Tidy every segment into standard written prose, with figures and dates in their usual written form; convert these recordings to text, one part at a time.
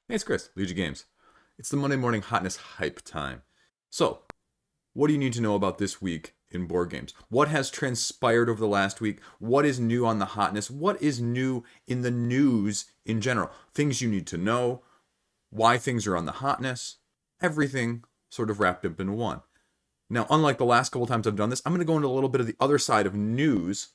Hey, it's Chris, Liege Games. It's the Monday morning hotness hype time. So, what do you need to know about this week in board games? What has transpired over the last week? What is new on the hotness? What is new in the news in general? Things you need to know, why things are on the hotness, everything sort of wrapped up in one. Now, unlike the last couple times I've done this, I'm going to go into a little bit of the other side of news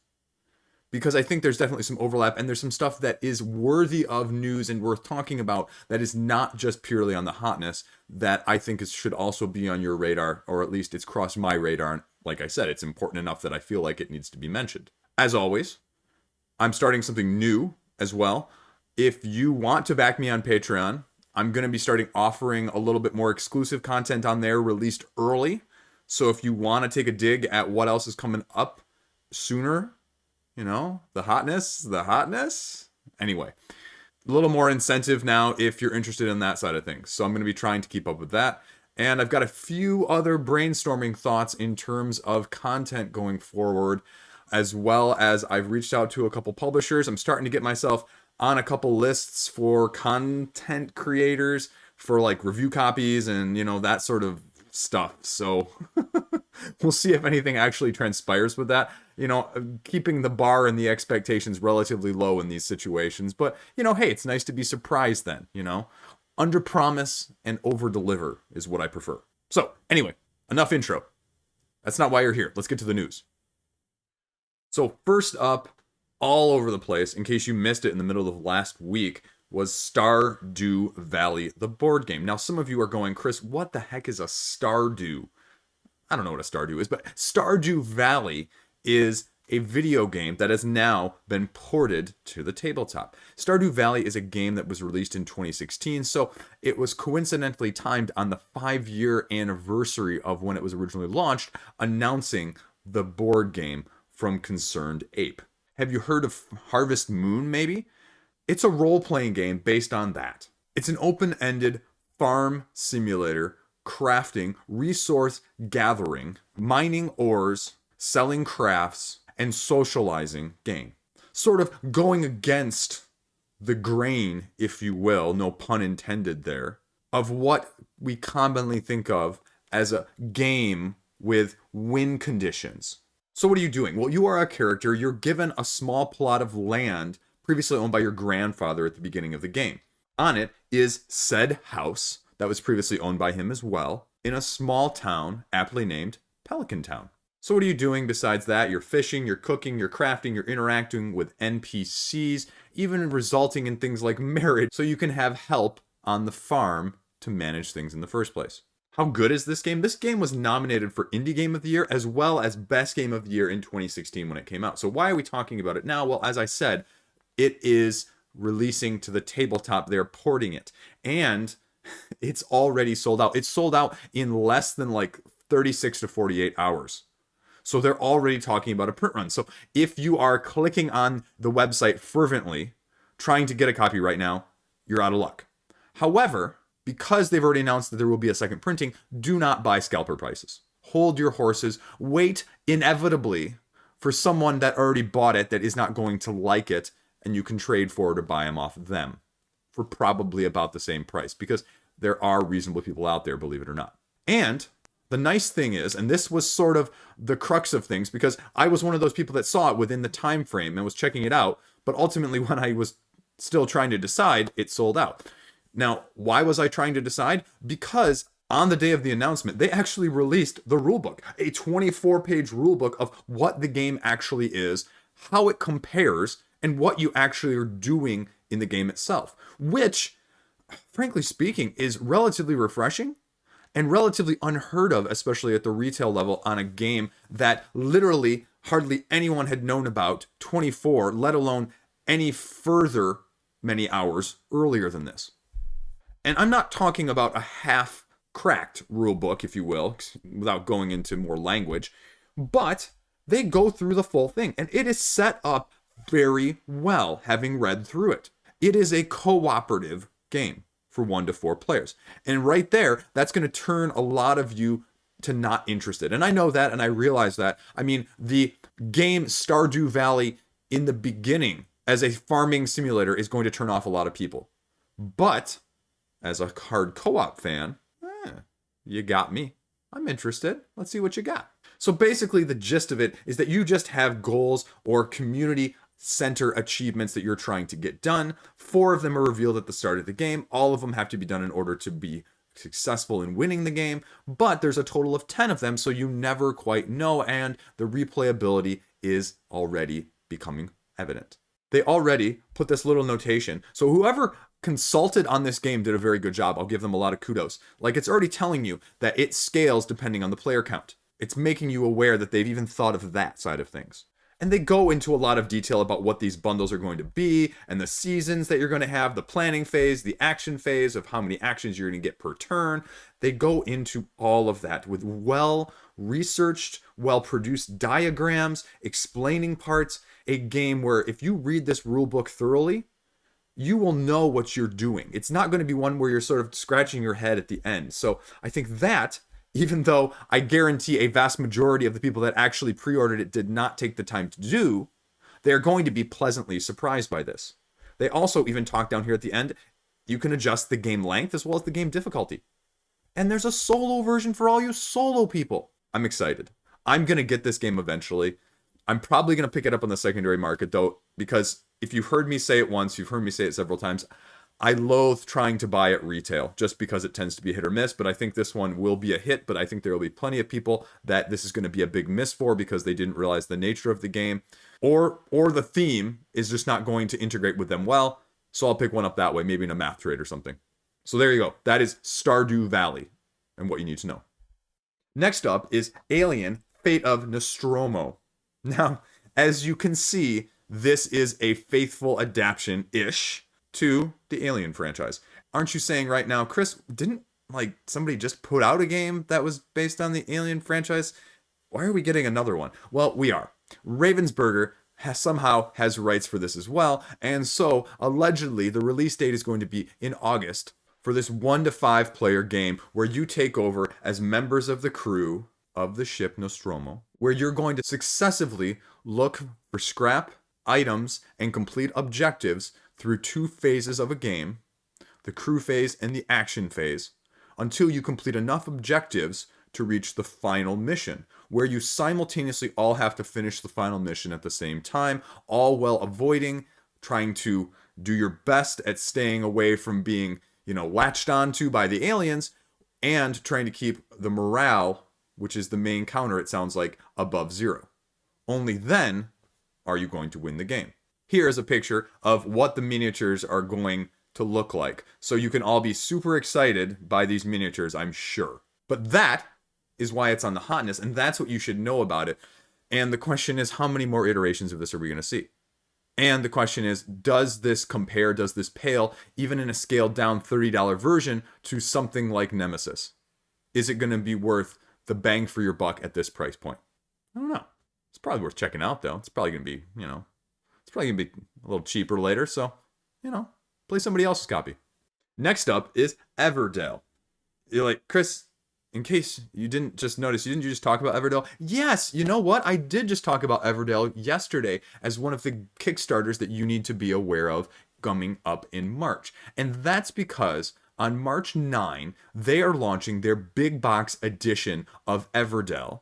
because I think there's definitely some overlap and there's some stuff that is worthy of news and worth talking about that is not just purely on the hotness that I think should also be on your radar, or at least it's crossed my radar. And like I said, it's important enough that I feel like it needs to be mentioned. As always, I'm starting something new as well. If you want to back me on Patreon, I'm going to be starting offering a little bit more exclusive content on there released early. So if you want to take a dig at what else is coming up sooner, the hotness. Anyway, a little more incentive now if you're interested in that side of things. So I'm going to be trying to keep up with that. And I've got a few other brainstorming thoughts in terms of content going forward, as well as I've reached out to a couple publishers. I'm starting to get myself on a couple lists for content creators for like review copies and, that sort of stuff. So we'll see if anything actually transpires with that. Keeping the bar and the expectations relatively low in these situations. But, hey, it's nice to be surprised then, Under promise and over deliver is what I prefer. So, anyway, enough intro. That's not why you're here. Let's get to the news. So, first up, all over the place, in case you missed it in the middle of last week, was Stardew Valley, the board game. Now, some of you are going, Chris, what the heck is a Stardew? I don't know what a Stardew is, but Stardew Valley is a video game that has now been ported to the tabletop. Stardew Valley is a game that was released in 2016, so it was coincidentally timed on the 5-year anniversary of when it was originally launched, announcing the board game from Concerned Ape. Have you heard of Harvest Moon, maybe? It's a role-playing game based on that. It's an open-ended farm simulator, crafting, resource gathering, mining ores, selling crafts, and socializing game. Sort of going against the grain, if you will, no pun intended there, of what we commonly think of as a game with win conditions. So what are you doing? Well, you are a character. You're given a small plot of land previously owned by your grandfather at the beginning of the game. On it is said house that was previously owned by him as well, in a small town aptly named Pelican Town. So what are you doing besides that? You're fishing, you're cooking, you're crafting, you're interacting with NPCs, even resulting in things like marriage, so you can have help on the farm to manage things in the first place. How good is this game? This game was nominated for Indie Game of the Year as well as Best Game of the Year in 2016 when it came out. So why are we talking about it now? Well, as I said, it is releasing to the tabletop. They're porting it. And it's already sold out. It's sold out in less than like 36 to 48 hours. So they're already talking about a print run. So if you are clicking on the website fervently, trying to get a copy right now, you're out of luck. However, because they've already announced that there will be a second printing, do not buy scalper prices. Hold your horses. Wait inevitably for someone that already bought it that is not going to like it, and you can trade for it or buy them off of them for probably about the same price, because there are reasonable people out there, believe it or not. And the nice thing is, and this was sort of the crux of things, because I was one of those people that saw it within the time frame and was checking it out, but ultimately when I was still trying to decide, it sold out. Now, why was I trying to decide? Because on the day of the announcement, they actually released the rulebook, a 24-page rulebook of what the game actually is, how it compares, and what you actually are doing in the game itself, which, frankly speaking, is relatively refreshing and relatively unheard of, especially at the retail level, on a game that literally hardly anyone had known about 24, let alone any further many hours earlier than this. And I'm not talking about a half-cracked rulebook, if you will, without going into more language, but they go through the full thing, and it is set up very well, having read through it. It is a cooperative game for 1 to 4 players. And right there, that's going to turn a lot of you to not interested. And I know that, and I realize that. I mean, the game Stardew Valley in the beginning as a farming simulator is going to turn off a lot of people. But as a hard co-op fan, you got me. I'm interested. Let's see what you got. So basically the gist of it is that you just have goals or community center achievements that you're trying to get done. 4 of them are revealed at the start of the game. All of them have to be done in order to be successful in winning the game, but there's a total of 10 of them, so you never quite know, and the replayability is already becoming evident. They already put this little notation, so whoever consulted on this game did a very good job. I'll give them a lot of kudos. Like, it's already telling you that it scales depending on the player count. It's making you aware that they've even thought of that side of things. And they go into a lot of detail about what these bundles are going to be, and the seasons that you're going to have, the planning phase, the action phase of how many actions you're going to get per turn. They go into all of that with well-researched, well-produced diagrams, explaining parts, a game where if you read this rulebook thoroughly, you will know what you're doing. It's not going to be one where you're sort of scratching your head at the end. So I think that, even though I guarantee a vast majority of the people that actually pre-ordered it did not take the time to do, they're going to be pleasantly surprised by this. They also even talk down here at the end, you can adjust the game length as well as the game difficulty. And there's a solo version for all you solo people. I'm excited. I'm going to get this game eventually. I'm probably going to pick it up on the secondary market though, because if you've heard me say it once, you've heard me say it several times, I loathe trying to buy at retail just because it tends to be hit or miss, but I think this one will be a hit, but I think there will be plenty of people that this is going to be a big miss for because they didn't realize the nature of the game, or the theme is just not going to integrate with them well, so I'll pick one up that way, maybe in a math trade or something. So there you go. That is Stardew Valley and what you need to know. Next up is Alien: Fate of Nostromo. Now, as you can see, this is a faithful adaptation-ish to the Alien franchise. Aren't you saying right now, Chris, didn't somebody just put out a game that was based on the Alien franchise? Why are we getting another one? Well, we are. Ravensburger somehow has rights for this as well, and so allegedly the release date is going to be in August for this 1 to 5 player game where you take over as members of the crew of the ship Nostromo, where you're going to successively look for scrap, items, and complete objectives through 2 phases of a game, the crew phase and the action phase, until you complete enough objectives to reach the final mission, where you simultaneously all have to finish the final mission at the same time, all while avoiding trying to do your best at staying away from being, latched onto by the aliens, and trying to keep the morale, which is the main counter, it sounds like, above 0. Only then are you going to win the game. Here is a picture of what the miniatures are going to look like. So you can all be super excited by these miniatures, I'm sure. But that is why it's on the Hotness, and that's what you should know about it. And the question is, how many more iterations of this are we going to see? And the question is, does this compare, does this pale, even in a scaled down $30 version, to something like Nemesis? Is it going to be worth the bang for your buck at this price point? I don't know. It's probably worth checking out, though. It's probably going to be, it's probably going to be a little cheaper later, so, play somebody else's copy. Next up is Everdell. You're like, Chris, in case you didn't just notice, didn't you just talk about Everdell? Yes, you know what? I did just talk about Everdell yesterday as one of the Kickstarters that you need to be aware of coming up in March. And that's because on March 9, they are launching their big box edition of Everdell,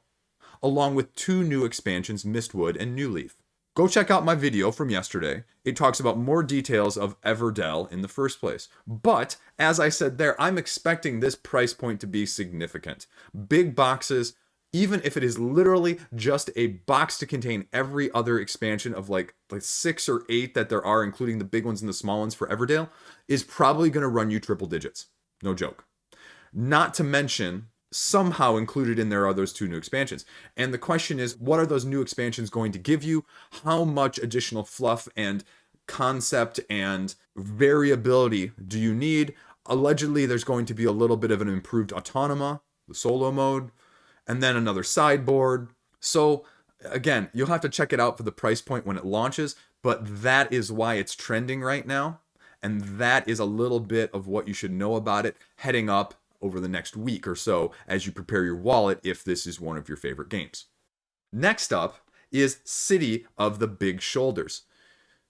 along with 2 new expansions, Mistwood and New Leaf. Go check out my video from yesterday. It talks about more details of Everdell in the first place. But, as I said there, I'm expecting this price point to be significant. Big boxes, even if it is literally just a box to contain every other expansion of like 6 or 8 that there are, including the big ones and the small ones for Everdell, is probably going to run you triple digits. No joke. Not to mention, somehow included in there are those 2 new expansions. And the question is, what are those new expansions going to give you? How much additional fluff and concept and variability do you need? Allegedly, there's going to be a little bit of an improved Autonoma, the solo mode, and then another sideboard. So again, you'll have to check it out for the price point when it launches, but that is why it's trending right now. And that is a little bit of what you should know about it heading up over the next week or so as you prepare your wallet if this is one of your favorite games. Next up is City of the Big Shoulders.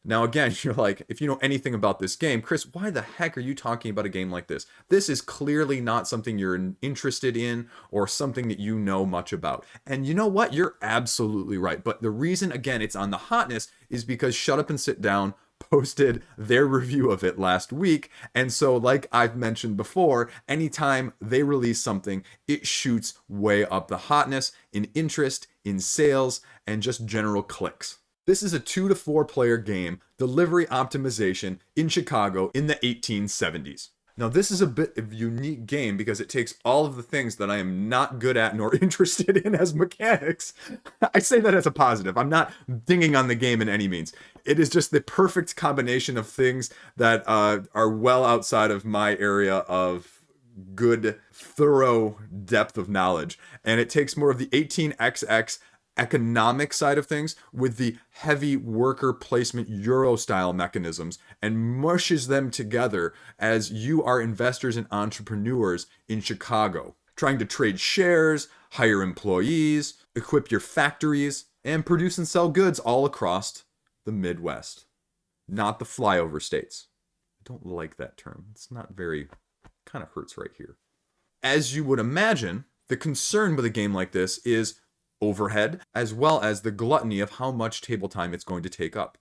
Now, again, you're like, if you know anything about this game, Chris, why the heck are you talking about a game like this? This is clearly not something you're interested in or something that you know much about. And you know what? You're absolutely right. But the reason, again, it's on the Hotness is because Shut Up and Sit Down posted their review of it last week. And so, like I've mentioned before, anytime they release something, it shoots way up the Hotness in interest, in sales, and just general clicks. This is a 2 to 4 player game, delivery optimization in Chicago in the 1870s. Now, this is a bit of a unique game because it takes all of the things that I am not good at nor interested in as mechanics. I say that as a positive. I'm not dinging on the game in any means. It is just the perfect combination of things that are well outside of my area of good, thorough depth of knowledge. And it takes more of the 18XX economic side of things with the heavy worker placement Euro style mechanisms and mushes them together as you are investors and entrepreneurs in Chicago, trying to trade shares, hire employees, equip your factories, and produce and sell goods all across the Midwest, not the flyover states. I don't like that term. It's not very, kind of hurts right here. As you would imagine, the concern with a game like this is overhead, as well as the gluttony of how much table time it's going to take up.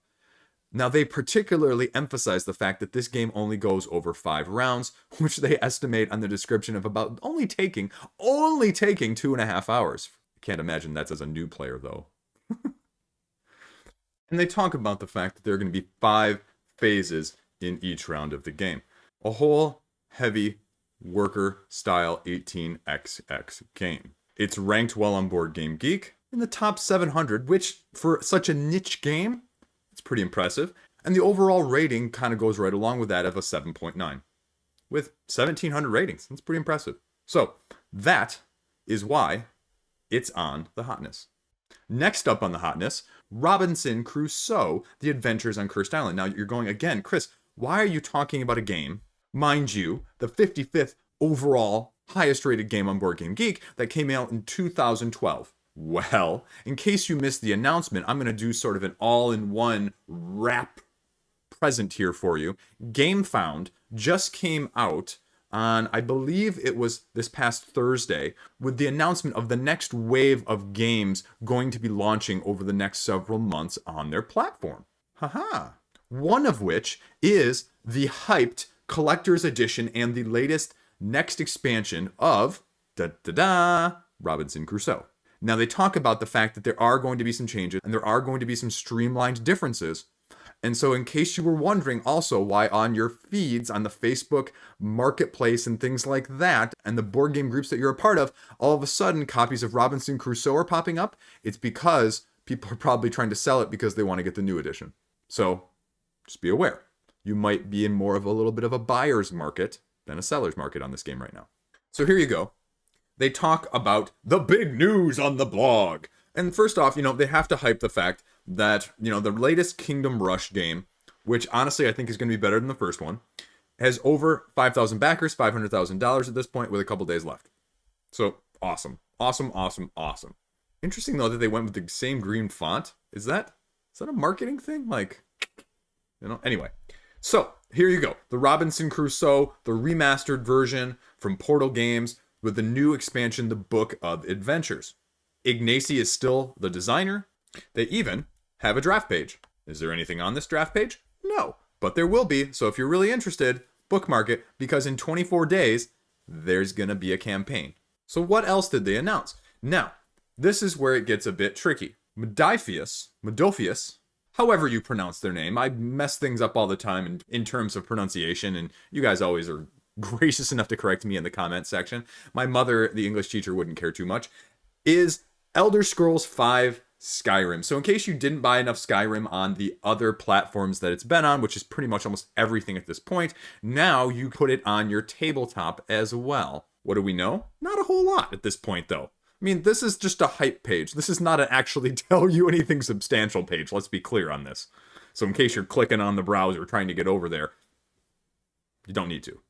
Now, they particularly emphasize the fact that this game only goes over 5 rounds, which they estimate on the description of about only taking 2.5 hours. I can't imagine that's as a new player, though. And they talk about the fact that there are going to be 5 phases in each round of the game. A whole heavy worker-style 18XX game. It's ranked well on Board Game Geek in the top 700, which for such a niche game, it's pretty impressive. And the overall rating kind of goes right along with that of a 7.9. With 1,700 ratings, that's pretty impressive. So that is why it's on the Hotness. Next up on the Hotness, Robinson Crusoe, The Adventures on Cursed Island. Now you're going, again, Chris, why are you talking about a game, mind you, the 55th overall highest rated game on Board Game Geek that came out in 2012. Well, in case you missed the announcement, I'm going to do sort of an all-in-one wrap present here for you. Gamefound just came out on, I believe it was this past Thursday, with the announcement of the next wave of games going to be launching over the next several months on their platform. Haha. One of which is the hyped collector's edition and the latest next expansion of Robinson Crusoe. Now, they talk about the fact that there are going to be some changes and there are going to be some streamlined differences. And so in case you were wondering also why on your feeds, on the Facebook marketplace and things like that, and the board game groups that you're a part of, all of a sudden copies of Robinson Crusoe are popping up, it's because people are probably trying to sell it because they want to get the new edition. So just be aware. You might be in more of a little bit of a buyer's market than a seller's market on this game right now. So here you go. They talk about the big news on the blog. And first off, they have to hype the fact that, the latest Kingdom Rush game, which honestly I think is going to be better than the first one, has over 5,000 backers, $500,000 at this point with a couple days left. So awesome. Awesome, awesome, awesome. Interesting though that they went with the same green font. Is that a marketing thing? Anyway. So, here you go. The Robinson Crusoe, the remastered version from Portal Games with the new expansion, The Book of Adventures. Ignacy is still the designer. They even have a draft page. Is there anything on this draft page? No, but there will be. So if you're really interested, bookmark it because in 24 days, there's going to be a campaign. So what else did they announce? Now, this is where it gets a bit tricky. Modophius, however you pronounce their name. I mess things up all the time in terms of pronunciation, and you guys always are gracious enough to correct me in the comment section. My mother, the English teacher, wouldn't care too much. Is Elder Scrolls V Skyrim. So in case you didn't buy enough Skyrim on the other platforms that it's been on, which is pretty much almost everything at this point, now you put it on your tabletop as well. What do we know? Not a whole lot at this point, though. I mean, this is just a hype page. This is not an actually tell you anything substantial page. Let's be clear on this. So in case you're clicking on the browser trying to get over there, you don't need to.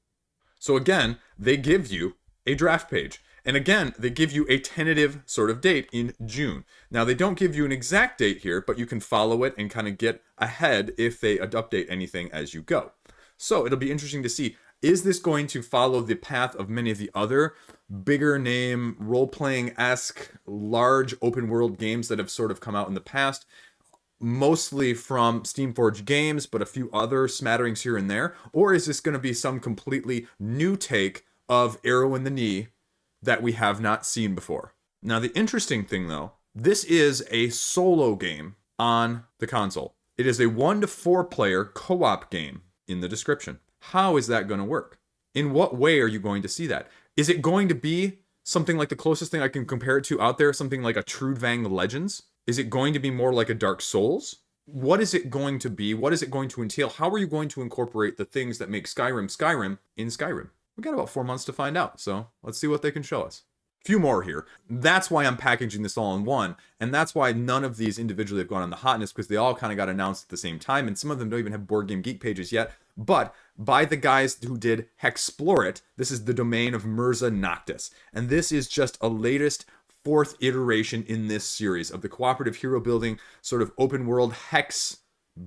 So again, they give you a draft page. And again, they give you a tentative sort of date in June. Now, they don't give you an exact date here, but you can follow it and kind of get ahead if they update anything as you go. So it'll be interesting to see, is this going to follow the path of many of the other bigger name, role-playing-esque, large open world games that have sort of come out in the past? Mostly from Steamforged Games, but a few other smatterings here and there? Or is this going to be some completely new take of Arrow in the Knee that we have not seen before? Now, the interesting thing, though, this is a solo game on the console. It is a 1 to 4 player co-op game in the description. How is that going to work? In what way are you going to see that? Is it going to be something like the closest thing I can compare it to out there, something like a Trudvang Legends? Is it going to be more like a Dark Souls? What is it going to be? What is it going to entail? How are you going to incorporate the things that make Skyrim Skyrim in Skyrim? We got about 4 months to find out, so let's see what they can show us. Few more here. That's why I'm packaging this all in one, and that's why none of these individually have gone on the Hotness, because they all kind of got announced at the same time, and some of them don't even have Board Game Geek pages yet, but by the guys who did HEXplore it, this is the domain of Mirza Noctis, and this is just a latest 4th iteration in this series of the cooperative hero building sort of open world hex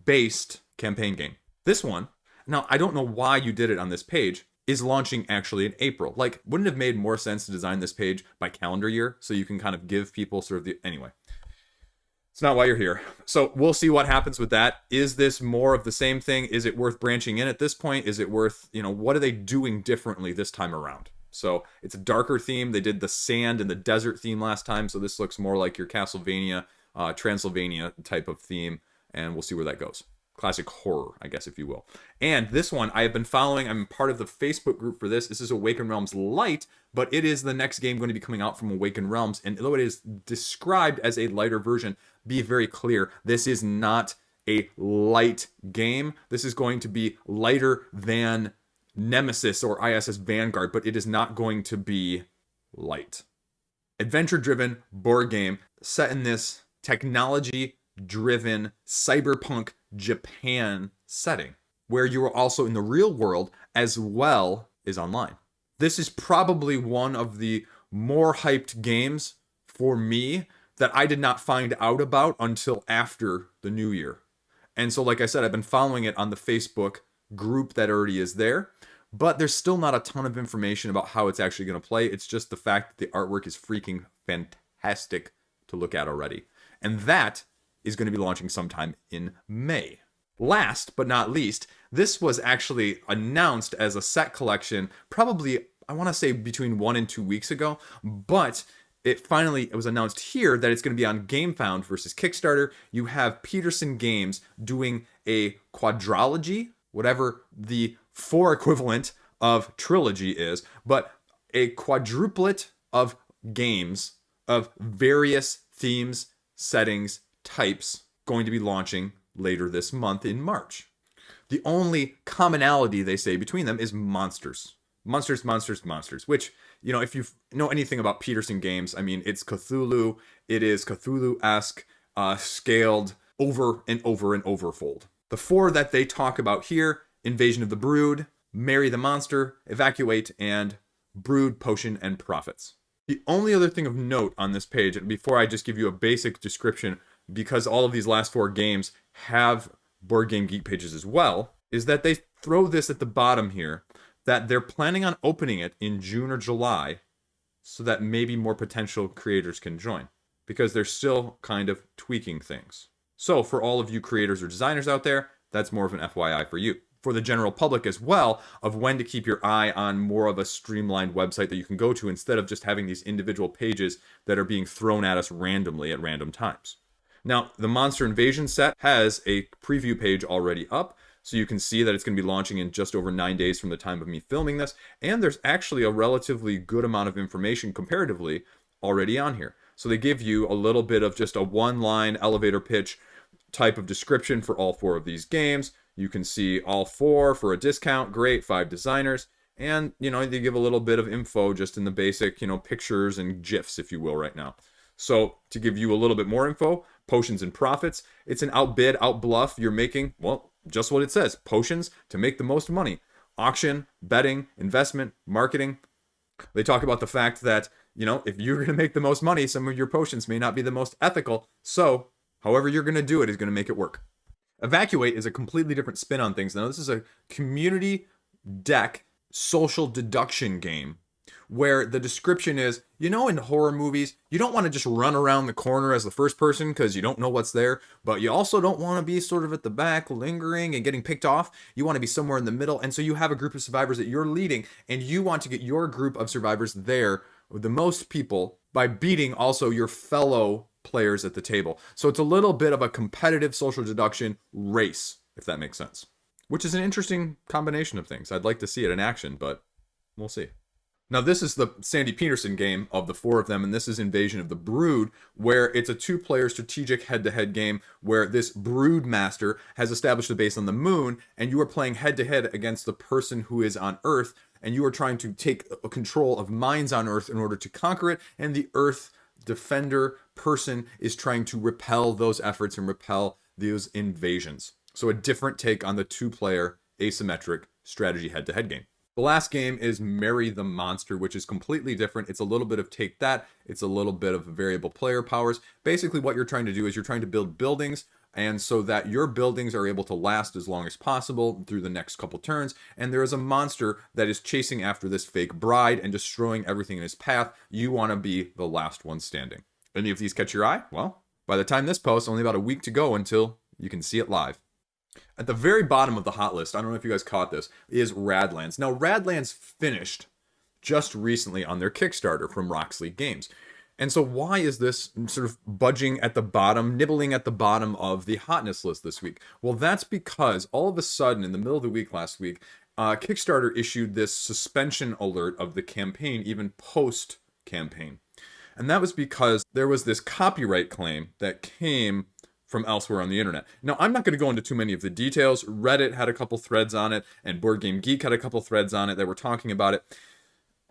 based campaign game. This one, now I don't know why you did it on this page, is launching actually in April. Like, wouldn't it have made more sense to design this page by calendar year so you can kind of give people sort of the, anyway. It's not why you're here. So we'll see what happens with that. Is this more of the same thing? Is it worth branching in at this point? Is it worth, what are they doing differently this time around? So it's a darker theme. They did the sand and the desert theme last time, so this looks more like your Castlevania, Transylvania type of theme, and we'll see where that goes. Classic horror, I guess, if you will. And this one, I have been following. I'm part of the Facebook group for this. This is Awakened Realms Light, but it is the next game going to be coming out from Awakened Realms, and though it is described as a lighter version, be very clear, this is not a light game. This is going to be lighter than Nemesis or ISS Vanguard, but it is not going to be light. Adventure-driven board game set in this technology-driven cyberpunk Japan setting, where you are also in the real world as well as online. This is probably one of the more hyped games for me that I did not find out about until after the new year. And so, like I said, I've been following it on the Facebook group that already is there, but there's still not a ton of information about how it's actually going to play. It's just the fact that the artwork is freaking fantastic to look at already. And that is going to be launching sometime in May. Last but not least, this was actually announced as a set collection probably, I want to say, between 1 and 2 weeks ago, but it was announced here that it's going to be on Gamefound versus Kickstarter. You have Peterson Games doing a quadrilogy, whatever the 4 equivalent of trilogy is, but a quadruplet of games of various themes, settings, types going to be launching later this month in March. The only commonality, they say, between them is monsters. Monsters, monsters, monsters, which, if you know anything about Peterson Games, I mean, it's Cthulhu. It is Cthulhu-esque, scaled over and over and overfold. The 4 that they talk about here: Invasion of the Brood, Marry the Monster, Evacuate, and Brood, Potion, and Profits. The only other thing of note on this page, and before I just give you a basic description, because all of these last 4 games have Board Game Geek pages as well, is that they throw this at the bottom here, that they're planning on opening it in June or July so that maybe more potential creators can join, because they're still kind of tweaking things. So for all of you creators or designers out there, that's more of an FYI for you. For the general public as well, of when to keep your eye on more of a streamlined website that you can go to instead of just having these individual pages that are being thrown at us randomly at random times. Now, the Monster Invasion set has a preview page already up, so you can see that it's going to be launching in just over 9 days from the time of me filming this, and there's actually a relatively good amount of information comparatively already on here. So they give you a little bit of just a one-line elevator pitch type of description for all 4 of these games. You can see all 4 for a discount, great, 5 designers, and, they give a little bit of info just in the basic, pictures and GIFs, if you will, right now. So to give you a little bit more info, Potions and Profits, it's an outbid, outbluff. You're making, well, just what it says, potions to make the most money. Auction, betting, investment, marketing. They talk about the fact that you know, if you're going to make the most money, some of your potions may not be the most ethical. So, however you're going to do it is going to make it work. Evacuate is a completely different spin on things. Now, this is a community deck social deduction game where the description is, you know, in horror movies, you don't want to just run around the corner as the first person because you don't know what's there, but you also don't want to be sort of at the back lingering and getting picked off. You want to be somewhere in the middle, and so you have a group of survivors that you're leading, and you want to get your group of survivors there with the most people by beating also your fellow players at the table. So it's a little bit of a competitive social deduction race, if that makes sense, which is an interesting combination of things. I'd like to see it in action, but we'll see. Now, this is the Sandy Peterson game of the four of them, and this is Invasion of the Brood, where it's a two-player strategic head-to-head game where this Brood Master has established a base on the moon, and you are playing head-to-head against the person who is on Earth, and you are trying to take control of mines on Earth in order to conquer it, and the Earth defender person is trying to repel those efforts and repel those invasions. So a different take on the two-player asymmetric strategy head-to-head game. The last game is Marry the Monster, which is completely different. It's a little bit of take that. It's a little bit of variable player powers. Basically, what you're trying to do is you're trying to build buildings, and so that your buildings are able to last as long as possible through the next couple turns. And there is a monster that is chasing after this fake bride and destroying everything in his path. You want to be the last one standing. Any of these catch your eye? Well, by the time this posts, only about a week to go until you can see it live. At the very bottom of the hot list, I don't know if you guys caught this, is Radlands. Now, Radlands finished just recently on their Kickstarter from Roxley Games. And so why is this sort of budging at the bottom, nibbling at the bottom of the hotness list this week? Well, that's because all of a sudden, in the middle of the week last week, Kickstarter issued this suspension alert of the campaign, even post-campaign. And that was because there was this copyright claim that came from elsewhere on the internet. Now, I'm not going to go into too many of the details. Reddit had a couple threads on it, and Board Game Geek had a couple threads on it that were talking about it.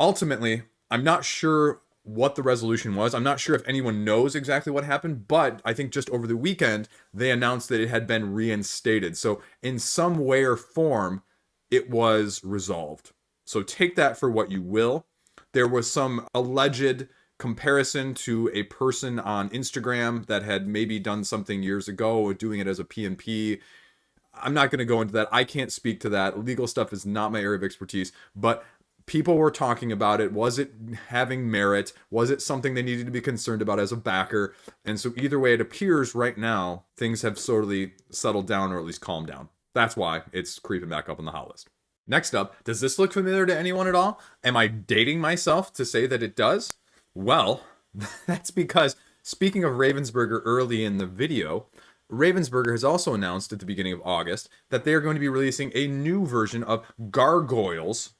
Ultimately, I'm not sure what the resolution was. I'm not sure if anyone knows exactly what happened, but I think just over the weekend, they announced that it had been reinstated. So in some way or form, it was resolved. So take that for what you will. There was some alleged comparison to a person on Instagram that had maybe done something years ago, doing it as a PMP. I'm not going to go into that. I can't speak to that. Legal stuff is not my area of expertise, but people were talking about it. Was it having merit? Was it something they needed to be concerned about as a backer? And so either way, it appears right now, things have sorely settled down or at least calmed down. That's why it's creeping back up on the hot list. Next up, does this look familiar to anyone at all? Am I dating myself to say that it does? Well, that's because, speaking of Ravensburger early in the video, Ravensburger has also announced at the beginning of August that they are going to be releasing a new version of Gargoyles,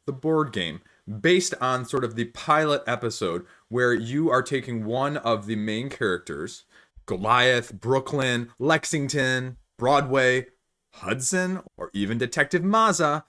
the board game, based on sort of the pilot episode where you are taking one of the main characters, Goliath, Brooklyn, Lexington, Broadway, Hudson, or even Detective Mazza,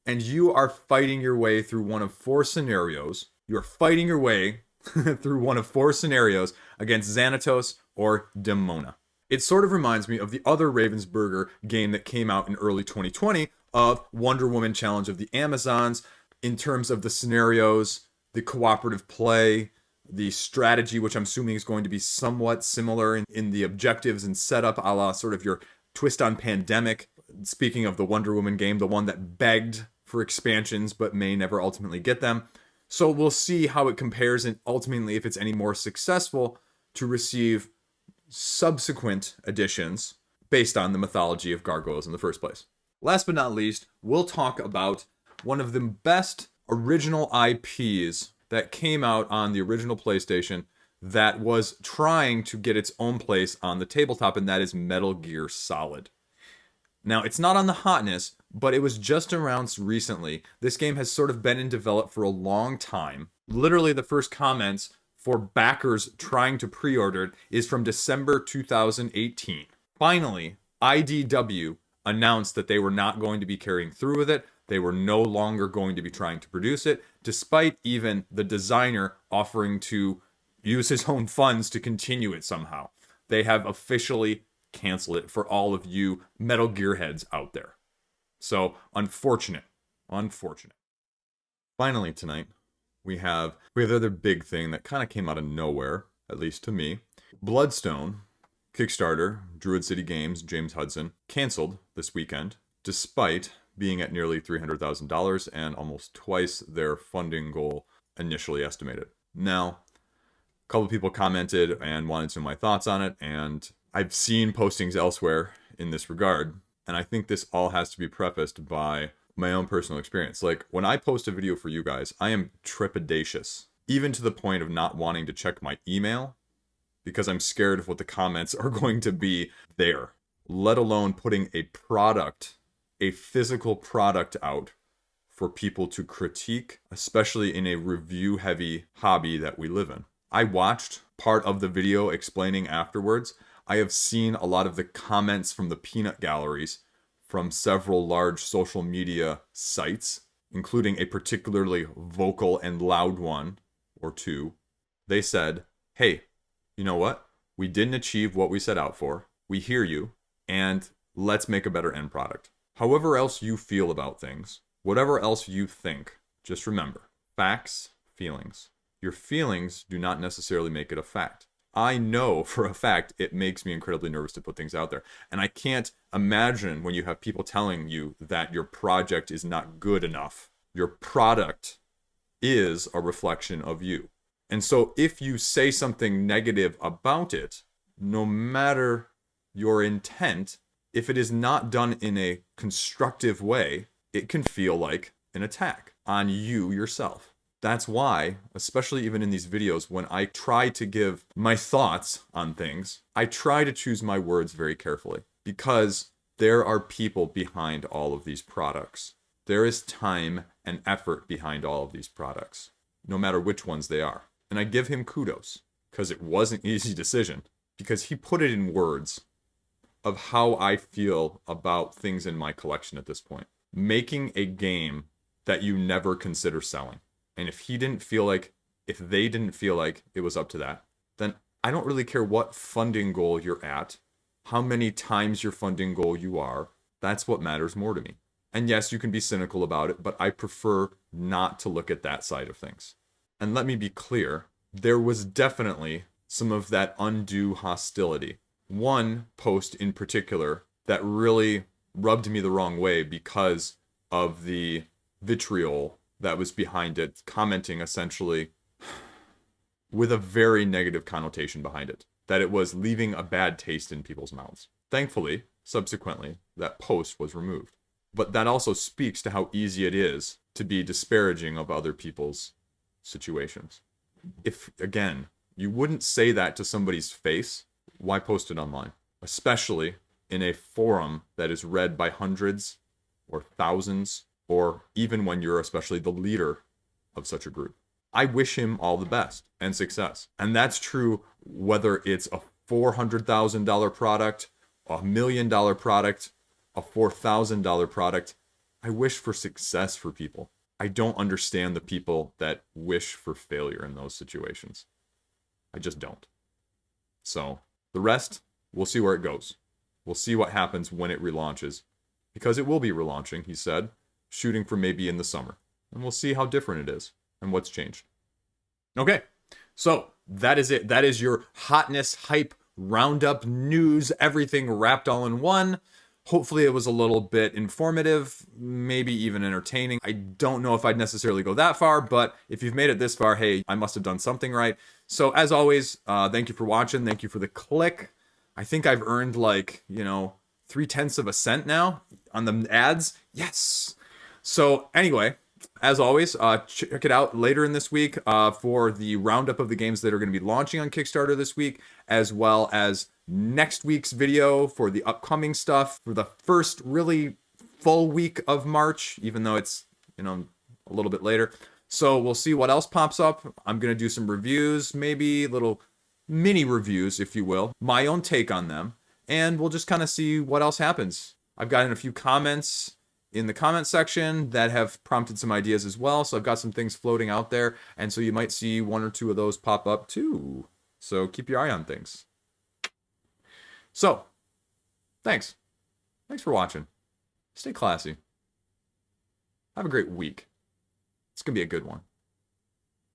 and you are fighting your way through one of four scenarios. You're fighting your way through one of four scenarios against Xanatos or Demona. It sort of reminds me of the other Ravensburger game that came out in early 2020 of Wonder Woman Challenge of the Amazons in terms of the scenarios, the cooperative play, the strategy, which I'm assuming is going to be somewhat similar in the objectives and setup, a la sort of your twist on Pandemic. Speaking of the Wonder Woman game, the one that begged for expansions but may never ultimately get them. So we'll see how it compares and ultimately if it's any more successful to receive subsequent editions based on the mythology of Gargoyles in the first place. Last but not least, we'll talk about one of the best original IPs that came out on the original PlayStation that was trying to get its own place on the tabletop, and that is Metal Gear Solid. Now, it's not on the hotness, but it was just announced recently. This game has sort of been in development for a long time. Literally, the first comments for backers trying to pre-order it is from December 2018. Finally, IDW announced that they were not going to be carrying through with it. They were no longer going to be trying to produce it, despite even the designer offering to use his own funds to continue it somehow. They have officially cancel it for all of you Metal Gear heads out there. So, unfortunate. Finally tonight, we have the other big thing that kind of came out of nowhere, at least to me. Bloodstone, Kickstarter, Druid City Games, James Hudson, canceled this weekend, despite being at nearly $300,000 and almost twice their funding goal initially estimated. Now, a couple of people commented and wanted to know my thoughts on it, and I've seen postings elsewhere in this regard, and I think this all has to be prefaced by my own personal experience. Like, when I post a video for you guys, I am trepidatious, even to the point of not wanting to check my email, because I'm scared of what the comments are going to be there, let alone putting a product, a physical product out for people to critique, especially in a review-heavy hobby that we live in. I watched part of the video explaining afterwards. I have seen a lot of the comments from the peanut galleries from several large social media sites, including a particularly vocal and loud one or two. They said, hey, you know what? We didn't achieve what we set out for. We hear you, and let's make a better end product. However else you feel about things, whatever else you think, just remember, facts, feelings. Your feelings do not necessarily make it a fact. I know for a fact it makes me incredibly nervous to put things out there. And I can't imagine when you have people telling you that your project is not good enough. Your product is a reflection of you. And so if you say something negative about it, no matter your intent, if it is not done in a constructive way, it can feel like an attack on you yourself. That's why, especially even in these videos, when I try to give my thoughts on things, I try to choose my words very carefully, because there are people behind all of these products. There is time and effort behind all of these products, no matter which ones they are. And I give him kudos, because it was an easy decision, because he put it in words of how I feel about things in my collection at this point. Making a game that you never consider selling. And if they didn't feel like it was up to that, then I don't really care what funding goal you're at, how many times your funding goal you are. That's what matters more to me. And yes, you can be cynical about it, but I prefer not to look at that side of things. And let me be clear, there was definitely some of that undue hostility. One post in particular that really rubbed me the wrong way because of the vitriol that was behind it, commenting essentially with a very negative connotation behind it, that it was leaving a bad taste in people's mouths. Thankfully, subsequently, that post was removed. But that also speaks to how easy it is to be disparaging of other people's situations. If, again, you wouldn't say that to somebody's face, why post it online? Especially in a forum that is read by hundreds or thousands, or even when you're especially the leader of such a group. I wish him all the best and success. And that's true whether it's a $400,000 product, a $1 million product, a $4,000 product. I wish for success for people. I don't understand the people that wish for failure in those situations. I just don't. So the rest, we'll see where it goes. We'll see what happens when it relaunches. Because it will be relaunching, he said, shooting for maybe in the summer. And we'll see how different it is and what's changed. Okay, so that is it. That is your hotness, hype, roundup, news, everything wrapped all in one. Hopefully it was a little bit informative, maybe even entertaining. I don't know if I'd necessarily go that far, but if you've made it this far, hey, I must have done something right. So as always, thank you for watching. Thank you for the click. I think I've earned 0.3 of a cent now on the ads. Yes. So anyway, as always, check it out later in this week for the roundup of the games that are going to be launching on Kickstarter this week, as well as next week's video for the upcoming stuff for the first really full week of March, even though it's, a little bit later. So we'll see what else pops up. I'm going to do some reviews, maybe little mini reviews, if you will, my own take on them, and we'll just kind of see what else happens. I've gotten a few comments in the comment section that have prompted some ideas as well, so I've got some things floating out there, and so you might see 1 or 2 of those pop up too. So keep your eye on things. So, thanks. Thanks for watching. Stay classy. Have a great week. It's going to be a good one.